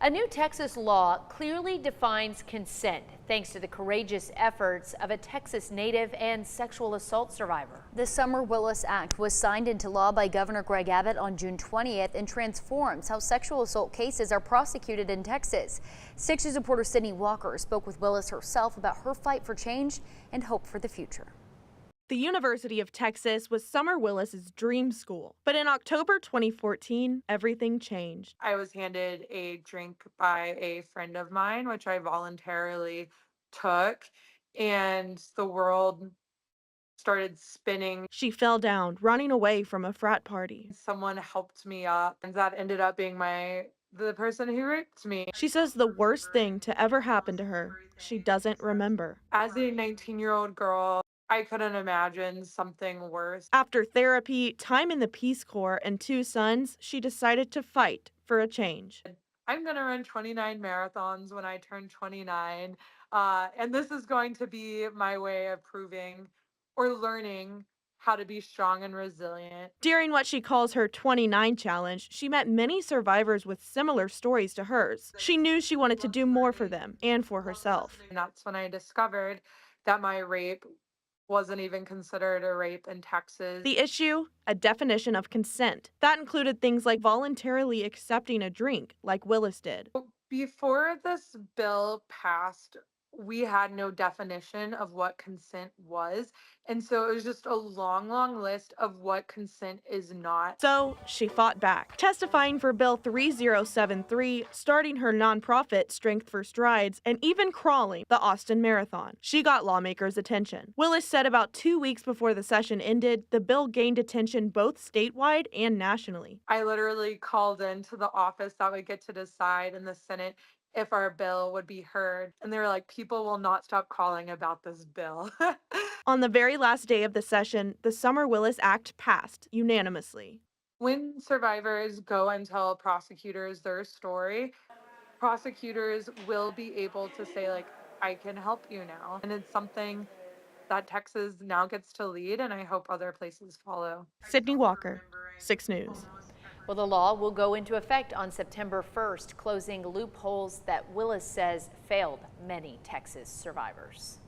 A new Texas law clearly defines consent thanks to the courageous efforts of a Texas native and sexual assault survivor. The Summer Willis Act was signed into law by Governor Greg Abbott on June 20th and transforms how sexual assault cases are prosecuted in Texas. 6 News reporter Sydney Walker spoke with Willis herself about her fight for change and hope for the future. The University of Texas was Summer Willis's dream school, but in October 2014, everything changed. I was handed a drink by a friend of mine, which I voluntarily took, and the world started spinning. She fell down, running away from a frat party. Someone helped me up, and that ended up being the person who raped me. She says the worst thing to ever happen to her, she doesn't remember. As a 19-year-old girl, I couldn't imagine something worse. After therapy, time in the Peace Corps, and 2 sons, she decided to fight for a change. I'm going to run 29 marathons when I turn 29, and this is going to be my way of proving or learning how to be strong and resilient. During what she calls her 29 challenge, she met many survivors with similar stories to hers. She knew she wanted to do more for them and for herself. And that's when I discovered that my rape wasn't even considered a rape in Texas. The issue? A definition of consent. That included things like voluntarily accepting a drink, like Willis did. Before this bill passed, we had no definition of what consent was. And so it was just a long, long list of what consent is not. So she fought back, testifying for Bill 3073, starting her nonprofit Strength for Strides, and even crawling the Austin Marathon. She got lawmakers' attention. Willis said about 2 weeks before the session ended, the bill gained attention both statewide and nationally. I literally called into the office that would get to decide in the Senate if our bill would be heard. And they were like, people will not stop calling about this bill. On the very last day of the session, the Summer Willis Act passed unanimously. When survivors go and tell prosecutors their story, prosecutors will be able to say, like, I can help you now. And it's something that Texas now gets to lead, and I hope other places follow. Sydney Walker, 6 News. Well, the law will go into effect on September 1st, closing loopholes that Willis says failed many Texas survivors.